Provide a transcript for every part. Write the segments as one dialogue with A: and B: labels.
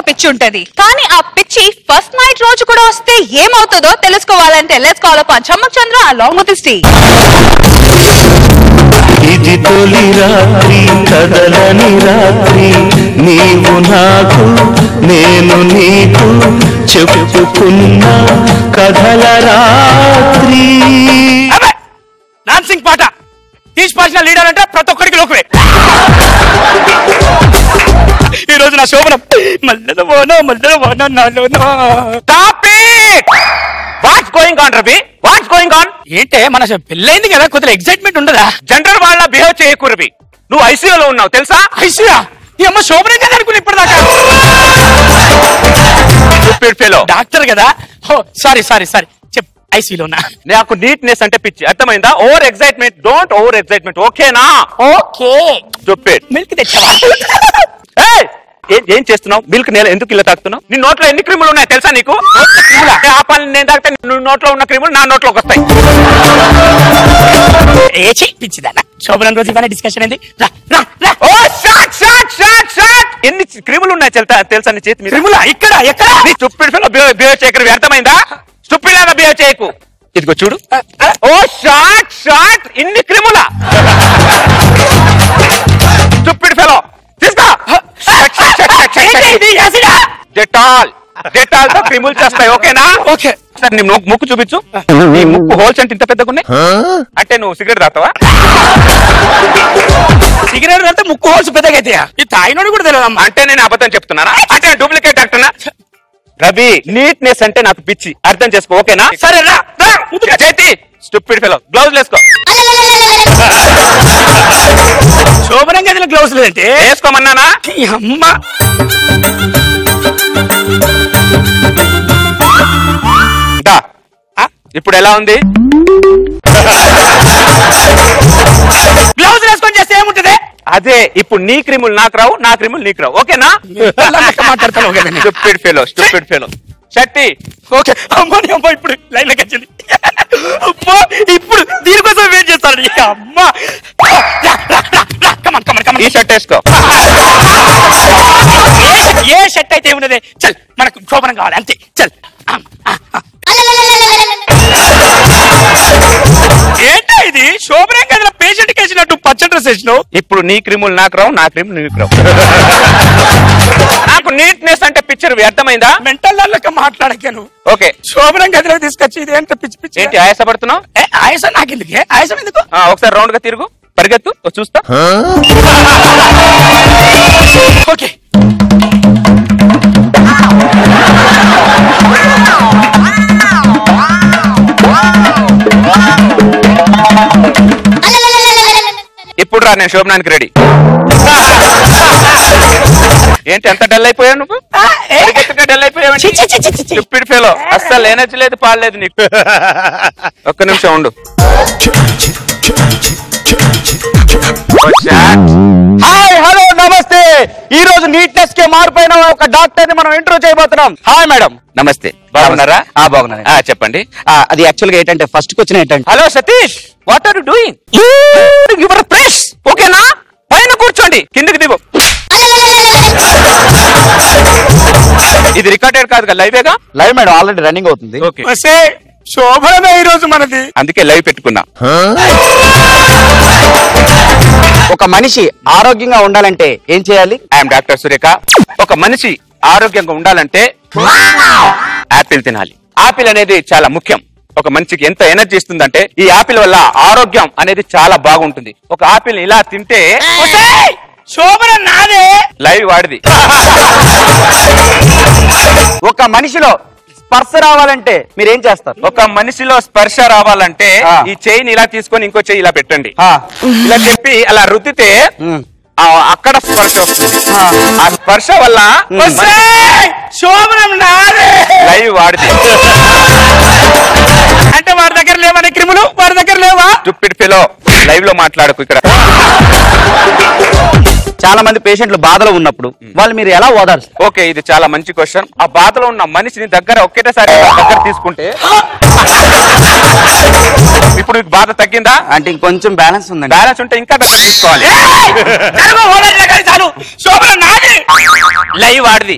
A: పిచ్చి ఉంటది. కానీ ఆ పిచ్చి ఫస్ట్ నైట్ రోజు కూడా వస్తే ఏమవుతుందో తెలుసుకోవాలంటే let's call upon Chammak Chandra along with his team.
B: ఇది తొలి రాత్రి కదలని రాత్రి నీవు నాకు నేను నీకు చెప్పుకున్న కథల రాత్రి.
C: డాన్సింగ్ పాట తీసి పాసిన లీడర్ అంటే ప్రతి ఒక్కరికి లోకమే. ఈ రోజు నా శోభనం
D: what's going on Ravi, what's going on?
C: ఏంటే మన పెళ్ళైంది కదా, కొద్దిగా ఎక్సైట్మెంట్ ఉండదా?
D: జనరల్ వాళ్ళ బిహేవ్ చేయకు రవి. నువ్వు ఐసీయూలో ఉన్నావు తెలుసా?
C: ఐసీయూ ఈ అమ్మ శోభనం కదా అనుకుని ఇప్పటిదాకా. డాక్టర్ కదా, సారీ సారీ సారీ చెప్. ఐసీయూలో ఉన్నా.
D: నాకు నీట్నెస్ అంటే పిచ్చి, అర్థమైందా? Over excitement, don't over excitement, ఓకేనా?
C: ఓకే.
D: చెప్పేట్
C: మిల్క్ తెచ్చావా?
D: ఏం చేస్తున్నావు? మిల్క్ నేల ఎందుకు ఇలా తాగుతున్నావు? నీ నోట్లో ఎన్ని క్రిములు ఉన్నాయి తెలుసా నీకు? ఆ పని నేను తాగితే నువ్వు నోట్లో ఉన్న క్రిములు నా నోట్లోకి వస్తాయి.
C: ఏచి పిచ్చిదానా. శోభనం రోజు ఇవన్నీ డిస్కషన్ అయింది.
D: ఎన్ని క్రిములు ఉన్నాయి తెలుసా నీ చేతి మీద?
C: క్రిములా? ఇక్కడ ఎక్కడ?
D: నీ స్టూపిడ్ ఫెలో బిహేవ్ చేయకు, అర్థమైందా? స్టూపిడ్ లాగా బిహేవ్ చేయకు. ఇదిగో చూడు. ఓ షాట్ షాట్, ఇన్ని క్రిములా? స్టూపిడ్ ఫెలో తీసుకో. డెటాల్, డెటాల్ తో క్రిములు చేస్తాయి, ఓకేనా?
C: ఓకే.
D: సార్ నీ ముక్కు చూపించు. నీ ముక్కు హోల్స్ అంటే ఇంత పెద్దగా ఉన్నాయి. అంటే నువ్వు సిగరెట్ తాగుతావా?
C: సిగరెట్ తాగితే ముక్కు హోల్స్ పెద్దగా అయితే ఈ తాయినోడు కూడా తెలియదు.
D: అంటే నేను అబద్ధం చెప్తున్నానా? అంటే డూప్లికేట్ డాక్టర్నా? రవి, నీట్నెస్ అంటే నాకు పిచ్చి, అర్థం చేసుకో, ఓకేనా?
C: సరే రా
D: చేతి. స్టూపిడ్ ఫెలో, గ్లౌజ్ వేసుకో.
C: శోభనం గదిలో గ్లౌజ్ లేదంటే
D: వేసుకోమన్నానా?
C: అమ్మ
D: ఇప్పుడు ఎలా ఉంది?
C: గ్లౌజ్ వేసుకొని చేస్తే ఏముంటది?
D: అదే ఇప్పుడు నీ క్రిములు నాకు రావు, నా క్రిములు నీకు రావు, ఓకేనా?
C: మాట్లాడతాను.
D: Stupid fellow, stupid fellow. షట్టి.
C: ఓకే. అమ్మ ఇప్పుడు లైన్ లోకి వచ్చింది. అమ్మా ఇప్పుడు దీనికోసం వెయిట్ చేస్తాను. అమ్మా
D: ఈ షర్ట్ వేసుకో.
C: ఏ షర్ట్ అయితే ఏమున్నది? చల్ మనకు శోభనం కావాలి అంతే. చల్. ఏంటో ఇది శోభనం గదిలో పేషెంట్ వేసినట్టు పచ్చ డ్రెస్ వేసినావు.
D: ఇప్పుడు నీ క్రిములు నాకు రావు, నా క్రిములు నీకు రావు. నాకు నీట్నెస్ అంటే పిక్చర్, అర్థమైందా?
C: మెంటల్ లెక్క మాట్లాడకాను.
D: ఓకే.
C: శోభనం గదిలో తీసుకొచ్చి ఇది ఏంటో పిచ్చి పిచ్చి.
D: ఏంటి ఆయాసపడుతున్నావు?
C: ఆయాసం నాకెందుకు? ఆయాసం ఎందుకు?
D: ఒకసారి రౌండ్ గా తిరుగు, పరిగెత్తు, చూస్తా.
C: ఓకే.
D: ఇప్పుడు రా, నేను శోభనానికి రెడీ. ఏంటి ఎంత డల్ అయిపోయావు నువ్వు? డల్ అయిపోయావు. స్టూపిడ్ ఫెలో, అస్సలు ఎనర్జీ లేదు, పాడలేదు నీకు. ఒక్క నిమిషం ఉండు.
E: హాయ్, హలో, నమస్తే. ఈ రోజు నీట్నెస్ కి మారిపోయిన ఒక డాక్టర్ ని మనం ఇంటర్వ్యూ చేయబోతున్నాం. Hi madam.
D: నమస్తే, బాగున్నారా?
E: బాగున్నాను.
D: చెప్పండి.
E: అది యాక్చువల్ గా ఏంటంటే ఫస్ట్ క్వశ్చన్ ఏంటంటే,
D: hello Satish, what are you doing? Your fresh, ఓకేనా? పైన కూర్చోండి, కిందకి దిగు. ఇది రికార్డెడ్ కాదు కదా, లైవేగా?
E: లైవ్ మేడం, ఆల్రెడీ రన్నింగ్ అవుతుంది.
D: ఓకే.
C: శోభనమే ఈ రోజు మనది,
D: అందుకే లైవ్ పెట్టుకున్నా.
E: ఒక మనిషి ఆరోగ్యంగా ఉండాలంటే ఏం చేయాలి?
D: I'm doctor Surekha. ఒక మనిషి ఆరోగ్యంగా ఉండాలంటే యాపిల్ తినాలి. ఆపిల్ అనేది చాలా ముఖ్యం. ఒక మనిషికి ఎంత ఎనర్జీ ఇస్తుందంటే ఈ ఆపిల్ వల్ల ఆరోగ్యం అనేది చాలా బాగుంటుంది. ఒక ఆపిల్ ఇలా తింటే
C: శోభన నాదే,
D: లైవ్ వాడిది.
E: ఒక మనిషిలో స్పర్శ రావాలంటే మీరేం చేస్తారు?
D: ఒక మనిషిలో స్పర్శ రావాలంటే ఈ చెయ్యిని ఇలా తీసుకొని ఇంకో చెయ్యి ఇలా పెట్టండి. ఇలా చెప్పి అలా రుద్దితే అక్కడ స్పర్శ వస్తుంది. ఆ స్పర్శ వల్ల
C: శోభనం నాదే,
D: లైవ్ వాడిది.
C: అంటే వాడి దగ్గర లేవనే క్రిములు, వాడి దగ్గర లేవా?
D: స్టూపిడ్ ఫెలో, లైవ్ లో మాట్లాడకు ఇక్కడ.
E: చాలా మంది పేషెంట్లు బాధలో ఉన్నప్పుడు వాళ్ళు మీరు ఎలా ఓదార్స్తారు?
D: ఓకే, ఇది చాలా మంచి క్వశ్చన్. ఆ బాధలో ఉన్న మనిషిని దగ్గర ఒకేసారి దగ్గర తీసుకుంటే ఇప్పుడు మీకు బాధ తగ్గిందా?
E: అంటే ఇంకొంచెం బ్యాలెన్స్ ఉందండి.
D: బ్యాలెన్స్ ఉంటే ఇంకా దగ్గర తీసుకోవాలి. లైవ్ ఆడిది.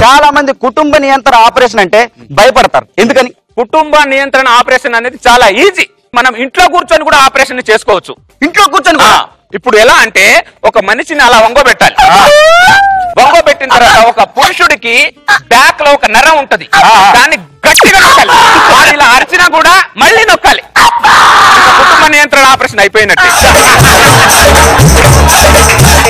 E: చాలా మంది కుటుంబ నియంత్రణ ఆపరేషన్ అంటే భయపడతారు. ఎందుకని?
D: కుటుంబ నియంత్రణ ఆపరేషన్ అనేది చాలా ఈజీ. మనం ఇంట్లో కూర్చొని కూడా ఆపరేషన్ చేసుకోవచ్చు.
E: ఇంట్లో కూర్చొని కూడా?
D: ఇప్పుడు ఎలా అంటే ఒక మనిషిని అలా వంగోబెట్టాలి. వంగోబెట్టిన తర్వాత ఒక పురుషుడికి బ్యాక్ లో ఒక నరం ఉంటది, దాన్ని గట్టిగా నొక్కాలి. వాడు ఇలా అరిచినా కూడా మళ్ళీ నొక్కాలి. కుటుంబ నియంత్రణ ఆపరేషన్ అయిపోయినట్టు.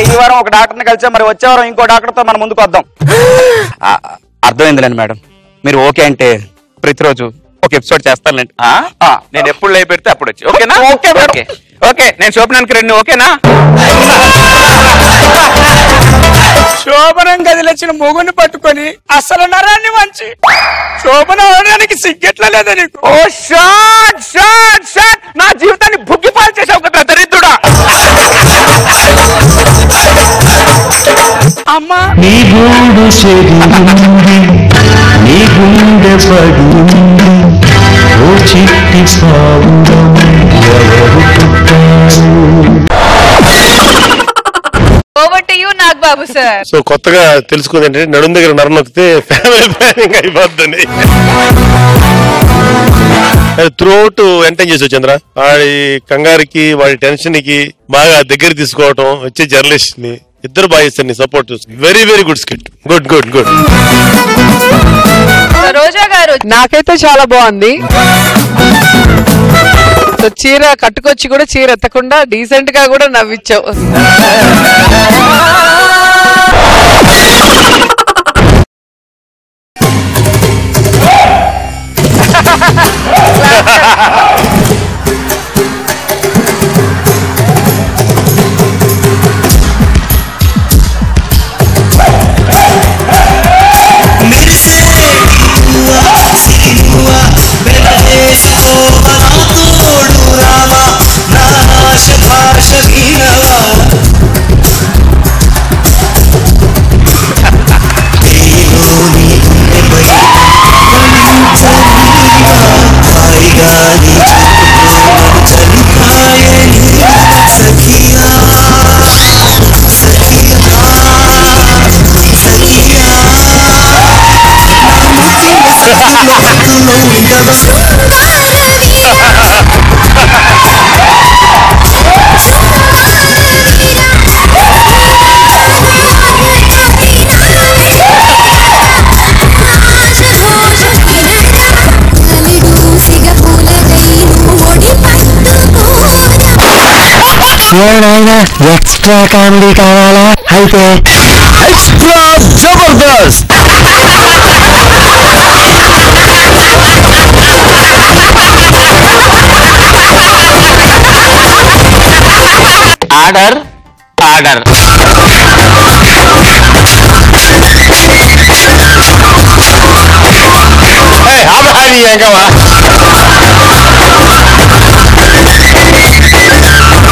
E: ఈ వారం ఒక డాక్టర్ని కలిసా, మరి వచ్చే వారం ఇంకో డాక్టర్ తో మనం ముందుకు వద్దాం. అర్థమైందిలేండి మేడం. మీరు ఓకే అంటే ప్రతిరోజు ఒక ఎపిసోడ్ చేస్తానండి.
D: నేను ఎప్పుడు లైవ్ పెడితే అప్పుడు వచ్చి. ఓకేనా?
E: Okay
D: okay okay. నేను శోభనానికి రెండు. ఓకేనా?
C: శోభనం గదిలొచ్చిన మొగుని పట్టుకొని అసలు నరాన్ని మంచి శోభన అవడానికి సిగ్గెట్లా లేదా నీకు?
D: ఓ షాట్ షాట్ షాట్! నా జీవితాన్ని బుగ్గిపాలు చేసావు కదా దరిద్రుడా.
C: అమ్మా
B: నీ గూడు చెరింది, నీ గుండె పడింది, ఓ చిట్టి పావురం ఎవరు పుట్టారు?
A: Over to you Nagababu sir.
F: So కొత్తగా తెలుసుకుంది ఏంటంటే నడుం దగ్గర నరం నొక్కితే ఫ్యామిలీ ప్లానింగ్ అయిపోద్దని త్రూఅవుట్ ఎంటైన్ చేసావు చంద్ర. వాడి కంగారికి వాడి టెన్షన్ కి బాగా దగ్గర తీసుకోవటం వచ్చే జర్నలిస్ట్ ని ఇద్దరు బాగా ఇస్తారు నీ support. Very very good skit. Good good good.
A: Roja garu,
G: నాకైతే చాలా బాగుంది. చీర కట్టుకొచ్చి కూడా చీర ఎత్తకుండా డీసెంట్ గా కూడా నవ్విచ్చావు.
B: ఎక్స్ట్రా కామెడీ కావాలా? అయితే extra Jabardasth.
D: Order order.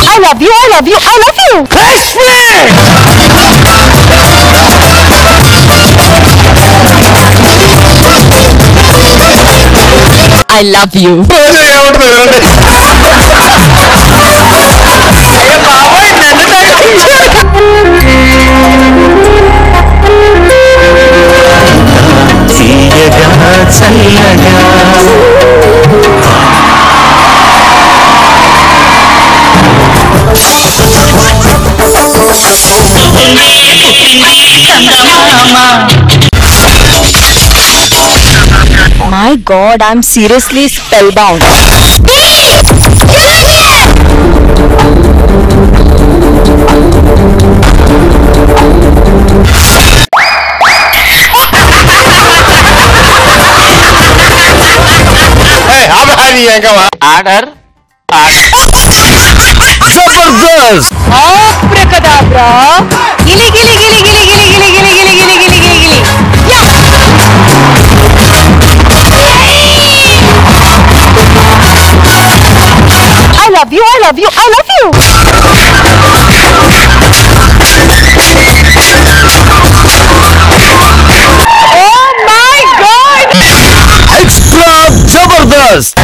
A: I love you, I love you, I love you. I love you.
B: తీయగా చల్లగా
A: My God, I'm seriously spellbound.
D: Order
B: Jabardasth.
A: Abracadabra. Gili gili gili gili gili gili gili gili gili gili gili gili. I love you, I love you, I love you.
B: Extra Jabardast.